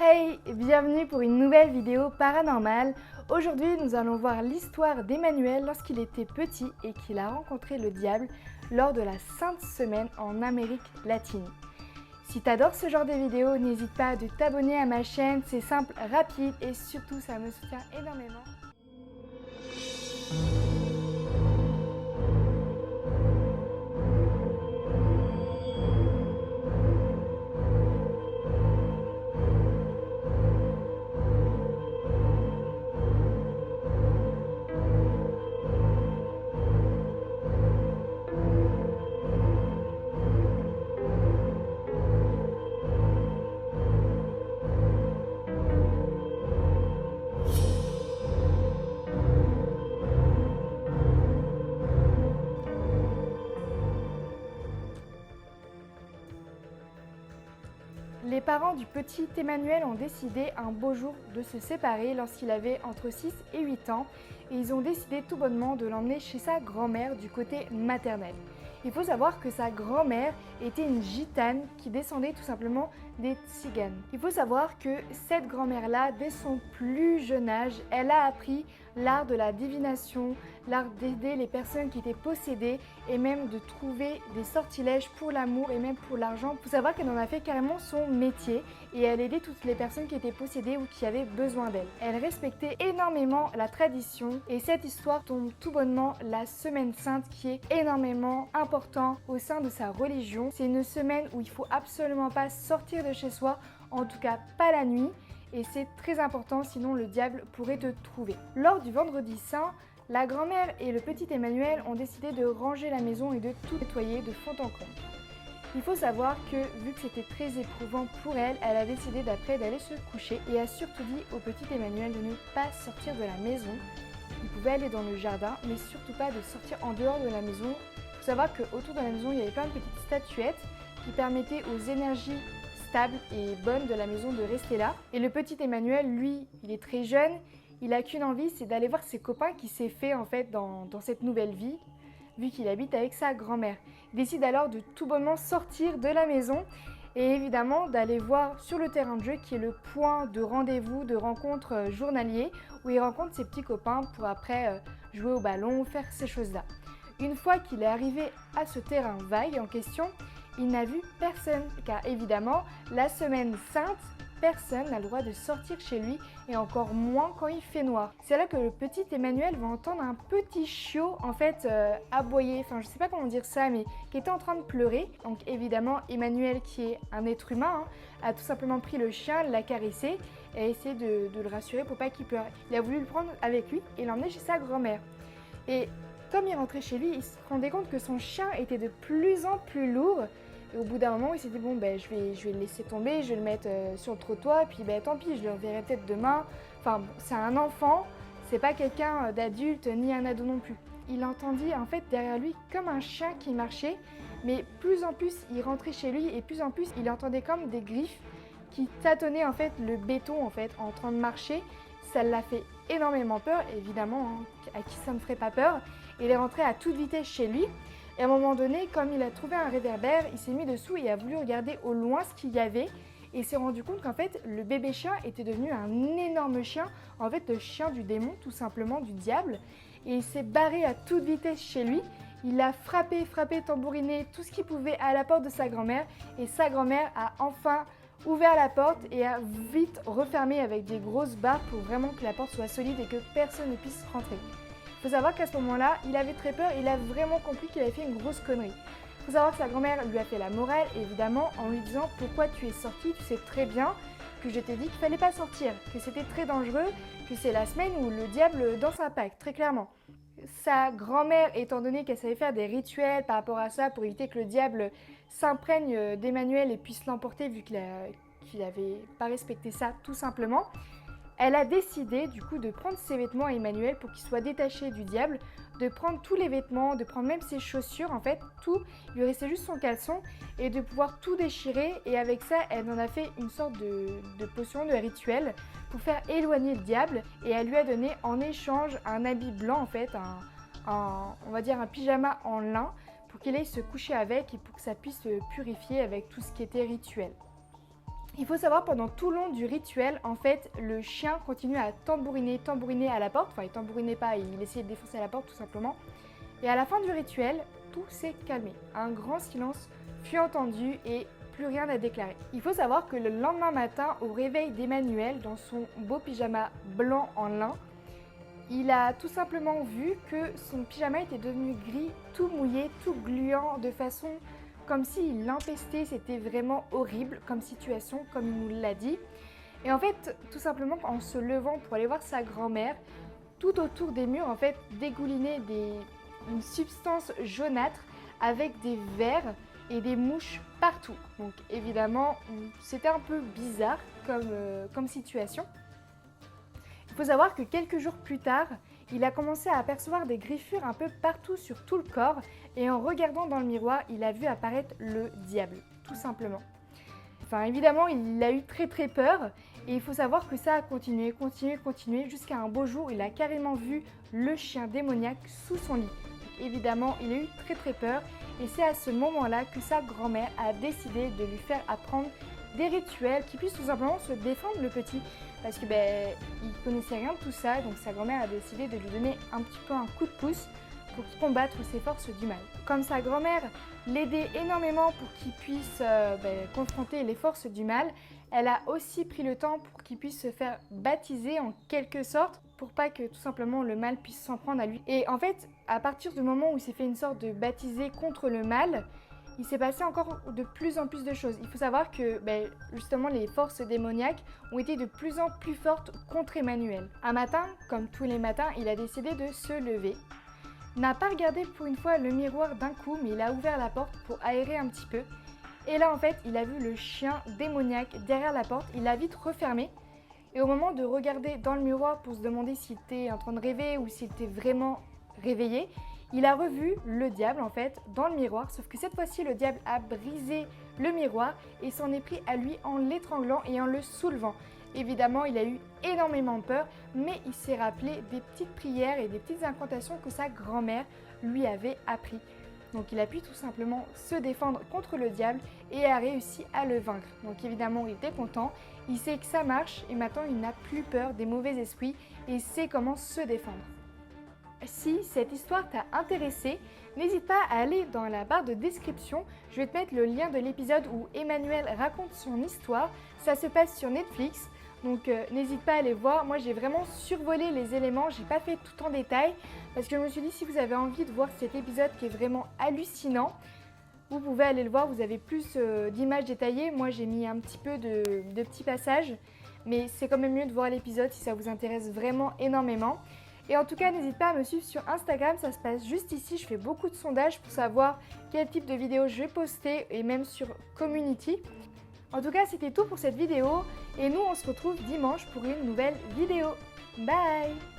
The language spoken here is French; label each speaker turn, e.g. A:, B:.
A: Hey, bienvenue pour une nouvelle vidéo paranormale. Aujourd'hui, nous allons voir l'histoire d'Emmanuel lorsqu'il était petit et qu'il a rencontré le diable lors de la Sainte Semaine en Amérique latine. Si t'adores ce genre de vidéos, n'hésite pas à t'abonner à ma chaîne, c'est simple, rapide et surtout ça me soutient énormément. Les parents du petit Emmanuel ont décidé un beau jour de se séparer lorsqu'il avait entre 6 et 8 ans et ils ont décidé tout bonnement de l'emmener chez sa grand-mère du côté maternel. Il faut savoir que sa grand-mère était une gitane qui descendait tout simplement des tziganes. Il faut savoir que cette grand-mère-là, dès son plus jeune âge, elle a appris l'art de la divination, l'art d'aider les personnes qui étaient possédées et même de trouver des sortilèges pour l'amour et même pour l'argent. Il faut savoir qu'elle en a fait carrément son métier et elle aidait toutes les personnes qui étaient possédées ou qui avaient besoin d'elle. Elle respectait énormément la tradition et cette histoire tombe tout bonnement la Semaine Sainte qui est énormément importante au sein de sa religion. C'est une semaine où il faut absolument pas sortir de chez soi, en tout cas pas la nuit. Et c'est très important, sinon le diable pourrait te trouver. Lors du vendredi saint, la grand-mère et le petit Emmanuel ont décidé de ranger la maison et de tout nettoyer de fond en comble. Il faut savoir que, vu que c'était très éprouvant pour elle, elle a décidé d'après d'aller se coucher et a surtout dit au petit Emmanuel de ne pas sortir de la maison. Il pouvait aller dans le jardin, mais surtout pas de sortir en dehors de la maison. Il faut savoir qu'autour de la maison, il y avait plein de petites statuettes qui permettaient aux énergies stable et bonne de la maison de rester là. Et le petit Emmanuel, lui, il est très jeune, il a qu'une envie, c'est d'aller voir ses copains qui s'est fait en fait dans cette nouvelle vie, vu qu'il habite avec sa grand-mère. Il décide alors de tout bonnement sortir de la maison et évidemment d'aller voir sur le terrain de jeu qui est le point de rendez-vous, de rencontre journalier, où il rencontre ses petits copains pour après jouer au ballon, faire ces choses-là. Une fois qu'il est arrivé à ce terrain vague en question, il n'a vu personne, car évidemment, la Semaine Sainte, personne n'a le droit de sortir chez lui et encore moins quand il fait noir. C'est là que le petit Emmanuel va entendre un petit chiot en fait aboyer, enfin je sais pas comment dire ça, mais qui était en train de pleurer. Donc évidemment, Emmanuel, qui est un être humain, a tout simplement pris le chien, l'a caressé et a essayé de le rassurer pour pas qu'il pleure. Il a voulu le prendre avec lui et l'emmener chez sa grand-mère. Et comme il rentrait chez lui, il se rendait compte que son chien était de plus en plus lourd. Et au bout d'un moment, il s'est dit, bon, ben, je vais le laisser tomber, je vais le mettre sur le trottoir, puis ben, tant pis, je le reverrai peut-être demain. Enfin, c'est un enfant, c'est pas quelqu'un d'adulte, ni un ado non plus. Il entendit en fait derrière lui comme un chien qui marchait, mais plus en plus, il rentrait chez lui et plus en plus, il entendait comme des griffes qui tâtonnaient en fait le béton en fait en train de marcher. Ça l'a fait énormément peur, évidemment, hein, à qui ça ne ferait pas peur. Il est rentré à toute vitesse chez lui. Et à un moment donné, comme il a trouvé un réverbère, il s'est mis dessous et a voulu regarder au loin ce qu'il y avait. Et il s'est rendu compte qu'en fait, le bébé chien était devenu un énorme chien. En fait, le chien du démon, tout simplement, du diable. Et il s'est barré à toute vitesse chez lui. Il a frappé, tambouriné, tout ce qu'il pouvait à la porte de sa grand-mère. Et sa grand-mère a enfin ouvert la porte et a vite refermé avec des grosses barres pour vraiment que la porte soit solide et que personne ne puisse rentrer. Il faut savoir qu'à ce moment-là, il avait très peur et il a vraiment compris qu'il avait fait une grosse connerie. Il faut savoir que sa grand-mère lui a fait la morale, évidemment, en lui disant « Pourquoi tu es sorti? Tu sais très bien que je t'ai dit qu'il fallait pas sortir, que c'était très dangereux, que c'est la semaine où le diable danse un pacte, très clairement. » Sa grand-mère, étant donné qu'elle savait faire des rituels par rapport à ça pour éviter que le diable s'imprègne d'Emmanuel et puisse l'emporter vu qu'il n'avait pas respecté ça tout simplement, elle a décidé du coup de prendre ses vêtements à Emmanuel pour qu'il soit détaché du diable, de prendre tous les vêtements, de prendre même ses chaussures, en fait, tout, il lui restait juste son caleçon et de pouvoir tout déchirer et avec ça, elle en a fait une sorte de potion, de rituel pour faire éloigner le diable et elle lui a donné en échange un habit blanc en fait, on va dire un pyjama en lin pour qu'il aille se coucher avec et pour que ça puisse se purifier avec tout ce qui était rituel. Il faut savoir, pendant tout le long du rituel, en fait, le chien continue à tambouriner à la porte. Enfin, il tambourinait pas, il essayait de défoncer la porte tout simplement. Et à la fin du rituel, tout s'est calmé. Un grand silence fut entendu et plus rien à déclarer. Il faut savoir que le lendemain matin, au réveil d'Emmanuel, dans son beau pyjama blanc en lin, il a tout simplement vu que son pyjama était devenu gris, tout mouillé, tout gluant, de façon comme s'il l'empestait. C'était vraiment horrible comme situation, comme il nous l'a dit. Et en fait, tout simplement, en se levant pour aller voir sa grand-mère, tout autour des murs, en fait, dégoulinait une substance jaunâtre avec des vers et des mouches partout. Donc évidemment, c'était un peu bizarre comme situation. Il faut savoir que quelques jours plus tard, il a commencé à apercevoir des griffures un peu partout sur tout le corps, et en regardant dans le miroir, il a vu apparaître le diable, tout simplement. Enfin, évidemment, il a eu très peur, et il faut savoir que ça a continué, jusqu'à un beau jour où il a carrément vu le chien démoniaque sous son lit. Donc, évidemment, il a eu très peur, et c'est à ce moment-là que sa grand-mère a décidé de lui faire apprendre des rituels qui puissent tout simplement se défendre, le petit. Parce que il connaissait rien de tout ça, donc sa grand-mère a décidé de lui donner un petit peu un coup de pouce pour combattre ses forces du mal. Comme sa grand-mère l'aidait énormément pour qu'il puisse confronter les forces du mal, elle a aussi pris le temps pour qu'il puisse se faire baptiser en quelque sorte, pour pas que tout simplement le mal puisse s'en prendre à lui. Et en fait, à partir du moment où il s'est fait une sorte de baptisé contre le mal, il s'est passé encore de plus en plus de choses. Il faut savoir que justement les forces démoniaques ont été de plus en plus fortes contre Emmanuel. Un matin, comme tous les matins, il a décidé de se lever. N'a pas regardé pour une fois le miroir d'un coup, mais il a ouvert la porte pour aérer un petit peu. Et là en fait, il a vu le chien démoniaque derrière la porte, il l'a vite refermé. Et au moment de regarder dans le miroir pour se demander s'il était en train de rêver ou s'il était vraiment réveillé, il a revu le diable en fait dans le miroir, sauf que cette fois-ci le diable a brisé le miroir et s'en est pris à lui en l'étranglant et en le soulevant. Évidemment, il a eu énormément peur, mais il s'est rappelé des petites prières et des petites incantations que sa grand-mère lui avait appris. Donc il a pu tout simplement se défendre contre le diable et a réussi à le vaincre. Donc évidemment, il était content, il sait que ça marche et maintenant il n'a plus peur des mauvais esprits et sait comment se défendre. Si cette histoire t'a intéressé, n'hésite pas à aller dans la barre de description. Je vais te mettre le lien de l'épisode où Emmanuel raconte son histoire. Ça se passe sur Netflix, donc n'hésite pas à aller voir. Moi j'ai vraiment survolé les éléments, j'ai pas fait tout en détail parce que je me suis dit, si vous avez envie de voir cet épisode qui est vraiment hallucinant, vous pouvez aller le voir, vous avez plus d'images détaillées. Moi j'ai mis un petit peu de petits passages, mais c'est quand même mieux de voir l'épisode si ça vous intéresse vraiment énormément. Et en tout cas, n'hésite pas à me suivre sur Instagram, ça se passe juste ici. Je fais beaucoup de sondages pour savoir quel type de vidéo je vais poster et même sur Community. En tout cas, c'était tout pour cette vidéo et nous, on se retrouve dimanche pour une nouvelle vidéo. Bye!